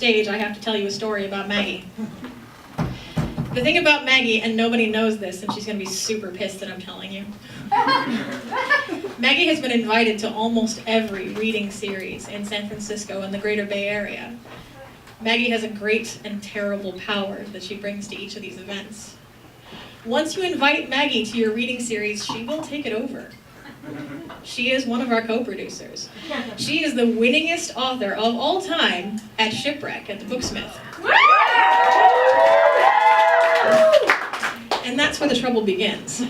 stage, I have to tell you a story about Maggie. The thing about Maggie, and nobody knows this, and she's going to be super pissed that I'm telling you. Maggie has been invited to almost every reading series in San Francisco and the greater Bay Area. Maggie has a great and terrible power that she brings to each of these events. Once you invite Maggie to your reading series, she will take it over. She is one of our co-producers. She is the winningest author of all time at Shipwreck at the Booksmith. And that's where the trouble begins.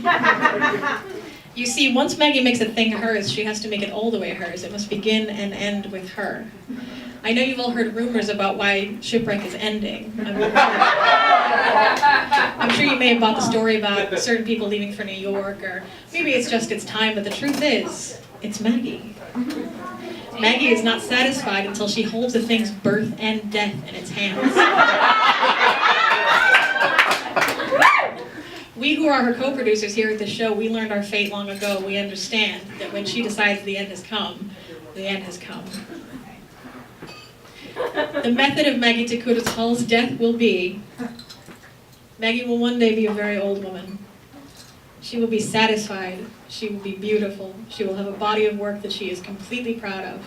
You see, once Maggie makes a thing hers, she has to make it all the way hers. It must begin and end with her. I know you've all heard rumors about why Shipwreck is ending. I'm sure you may have bought the story about certain people leaving for New York, or maybe it's just its time, but the truth is, it's Maggie. Maggie is not satisfied until she holds a thing's birth and death in its hands. We who are her co-producers here at the show, we learned our fate long ago. We understand that when she decides the end has come, the end has come. The method of Maggie Tokuda-Hall's death will be, Maggie will one day be a very old woman. She will be satisfied. She will be beautiful. She will have a body of work that she is completely proud of.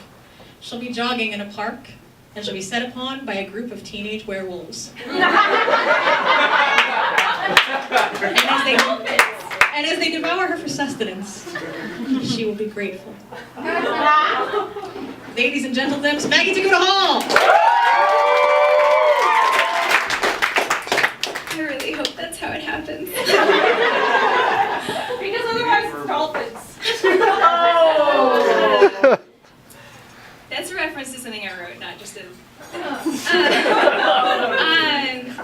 She'll be jogging in a park, and she'll be set upon by a group of teenage werewolves. And as they devour her for sustenance, she will be grateful. Ladies and gentlemen, Maggie Tokuda-Hall! I really hope that's how it happens. Because otherwise it's dolphins. Oh. That's a reference to something I wrote, not just a...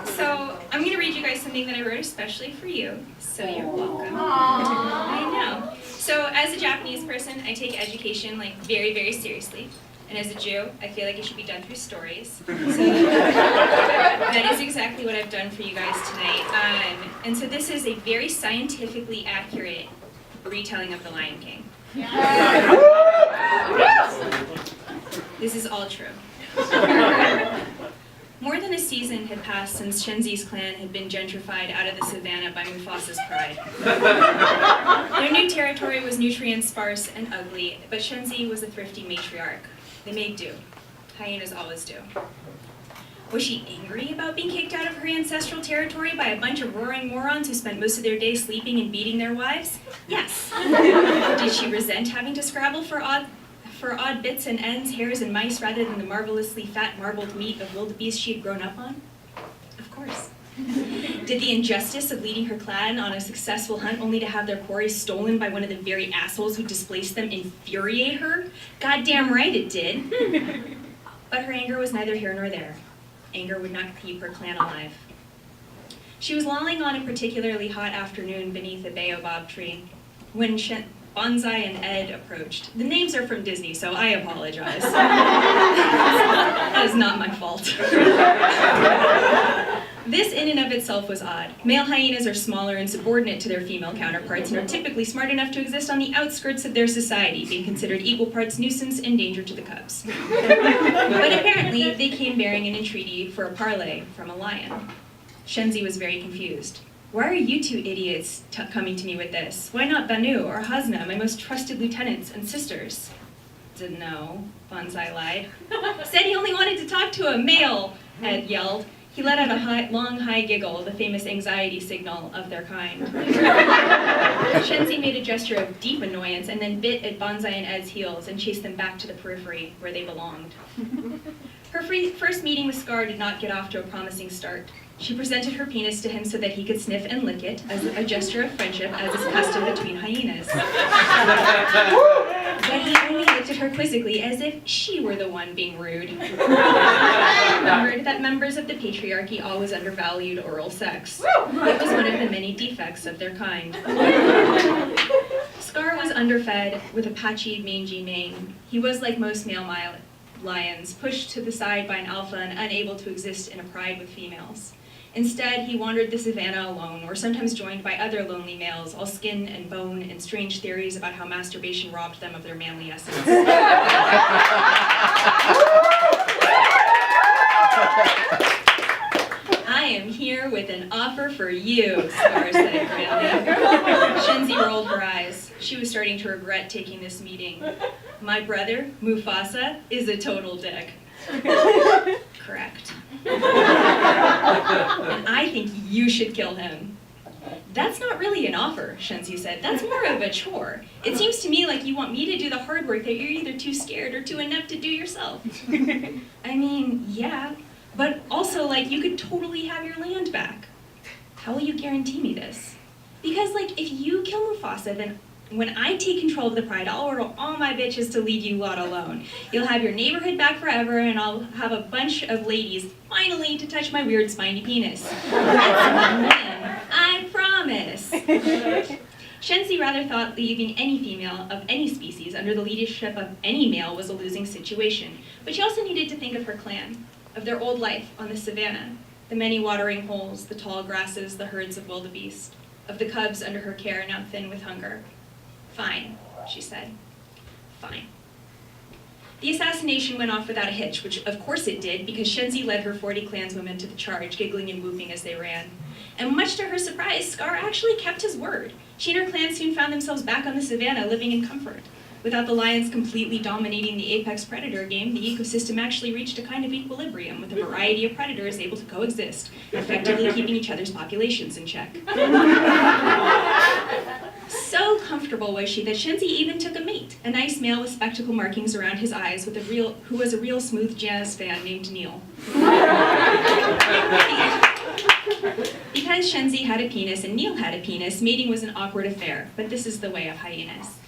So I'm going to read you guys something that I wrote especially for you, so you're welcome. I know. So as a Japanese person, I take education very, very seriously. And as a Jew, I feel like it should be done through stories. So that is exactly what I've done for you guys tonight. And so this is a very scientifically accurate retelling of The Lion King. This is all true. More than a season had passed since Shenzi's clan had been gentrified out of the savannah by Mufasa's pride. Their new territory was nutrient-sparse and ugly, but Shenzi was a thrifty matriarch. They made do. Hyenas always do. Was she angry about being kicked out of her ancestral territory by a bunch of roaring morons who spent most of their day sleeping and beating their wives? Yes. Did she resent having to scrabble for odd bits and ends, hairs and mice, rather than the marvelously fat marbled meat of wildebeest she had grown up on? Of course. Did the injustice of leading her clan on a successful hunt only to have their quarry stolen by one of the very assholes who displaced them infuriate her? Goddamn right it did. But her anger was neither here nor there. Anger would not keep her clan alive. She was lolling on a particularly hot afternoon beneath a baobab tree when Bonsai and Ed approached. The names are from Disney, so I apologize. That is not my fault. This in and of itself was odd. Male hyenas are smaller and subordinate to their female counterparts and are typically smart enough to exist on the outskirts of their society, being considered equal parts nuisance and danger to the cubs. But apparently, they came bearing an entreaty for a parley from a lion. Shenzi was very confused. Why are you two idiots coming to me with this? Why not Banu or Hasna, my most trusted lieutenants and sisters? Didn't know, Bonsai lied. Said he only wanted to talk to a male, Ed yelled. He let out a long, high giggle, the famous anxiety signal of their kind. Shenzi made a gesture of deep annoyance and then bit at Bonsai and Ed's heels and chased them back to the periphery where they belonged. Her first meeting with Scar did not get off to a promising start. She presented her penis to him so that he could sniff and lick it as a gesture of friendship, as is custom between hyenas. But he only looked at her quizzically, as if she were the one being rude. He remembered that members of the patriarchy always undervalued oral sex. It was one of the many defects of their kind. Scar was underfed, with a patchy, mangy mane. He was, like most male lions, pushed to the side by an alpha and unable to exist in a pride with females. Instead, he wandered the savannah alone, or sometimes joined by other lonely males, all skin and bone, and strange theories about how masturbation robbed them of their manly essence. here with an offer for you, Scar said grandly. Shenzi rolled her eyes. She was starting to regret taking this meeting. My brother, Mufasa, is a total dick. Correct. And I think you should kill him. That's not really an offer, Shenzi said. That's more of a chore. It seems to me like you want me to do the hard work that you're either too scared or too inept to do yourself. I mean, yeah, but also, like, you could totally have your land back. How will you guarantee me this? Because, like, if you kill Mufasa, then when I take control of the pride, I'll order all my bitches to leave you lot alone. You'll have your neighborhood back forever, and I'll have a bunch of ladies finally to touch my weird spiny penis. That's a win. I promise. Shenzi rather thought leaving any female of any species under the leadership of any male was a losing situation, but she also needed to think of her clan, of their old life on the savannah, the many watering holes, the tall grasses, the herds of wildebeest, of the cubs under her care now thin with hunger. Fine, she said. Fine. The assassination went off without a hitch, which of course it did, because Shenzi led her 40 clanswomen to the charge, giggling and whooping as they ran. And much to her surprise, Scar actually kept his word. She and her clan soon found themselves back on the savannah, living in comfort. Without the lions completely dominating the apex predator game, the ecosystem actually reached a kind of equilibrium, with a variety of predators able to coexist, effectively keeping each other's populations in check. So comfortable was she that Shenzi even took a mate, a nice male with spectacle markings around his eyes, who was a real smooth jazz fan named Neil. Because Shenzi had a penis and Neil had a penis, mating was an awkward affair, but this is the way of hyenas.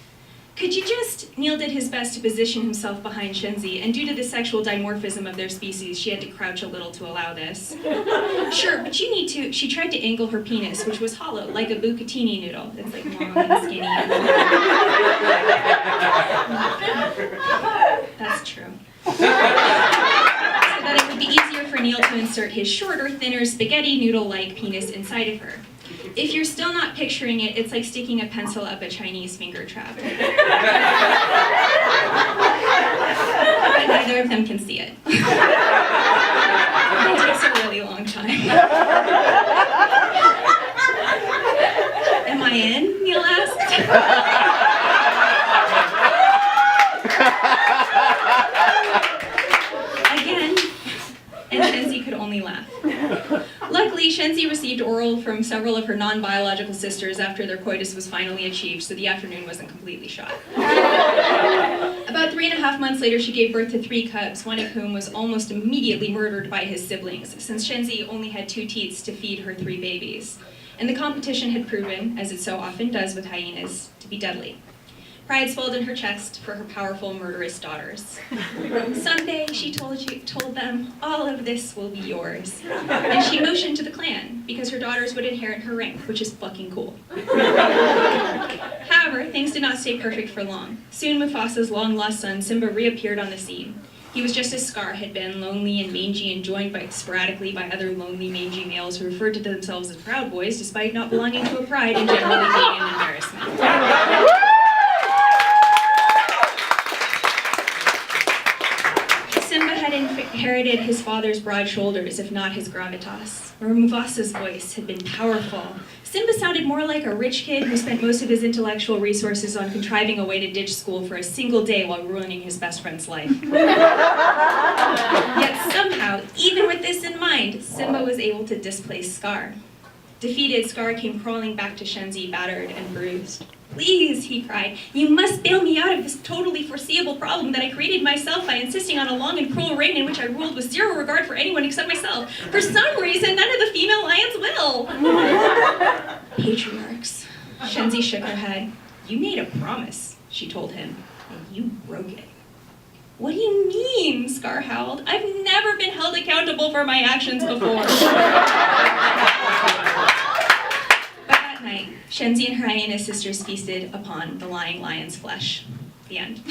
Could you just... Neil did his best to position himself behind Shenzi, and due to the sexual dimorphism of their species, she had to crouch a little to allow this. Sure, but you need to... She tried to angle her penis, which was hollow, like a bucatini noodle. It's like long and skinny. That's true. So that it would be easier for Neil to insert his shorter, thinner, spaghetti noodle-like penis inside of her. If you're still not picturing it, it's like sticking a pencil up a Chinese finger trap. But neither of them can see it. It takes a really long time. Am I in? Neil asked. Again, and Shenzi could only laugh. Luckily, Shenzi received oral from several of her non-biological sisters after their coitus was finally achieved, so the afternoon wasn't completely shot. About 3.5 months later, she gave birth to 3 cubs, one of whom was almost immediately murdered by his siblings, since Shenzi only had 2 teats to feed her 3 babies. And the competition had proven, as it so often does with hyenas, to be deadly. Pride swelled in her chest for her powerful, murderous daughters. Someday, she told them, all of this will be yours. And she motioned to the clan, because her daughters would inherit her rank, which is fucking cool. However, things did not stay perfect for long. Soon, Mufasa's long-lost son, Simba, reappeared on the scene. He was just as Scar had been, lonely and mangy and joined sporadically by other lonely, mangy males who referred to themselves as Proud Boys, despite not belonging to a pride and generally being an embarrassment. Simba had inherited his father's broad shoulders, if not his gravitas, where Mufasa's voice had been powerful. Simba sounded more like a rich kid who spent most of his intellectual resources on contriving a way to ditch school for a single day while ruining his best friend's life. Yet somehow, even with this in mind, Simba was able to displace Scar. Defeated, Scar came crawling back to Shenzi, battered and bruised. Please, he cried, you must bail me out of this totally foreseeable problem that I created myself by insisting on a long and cruel reign in which I ruled with zero regard for anyone except myself. For some reason, none of the female lions will. Patriarchs. Shenzi shook her head. You made a promise, she told him, and you broke it. What do you mean? Scar howled. I've never been held accountable for my actions before. That night, Shenzi and her hyena sisters feasted upon the lying lion's flesh. The end.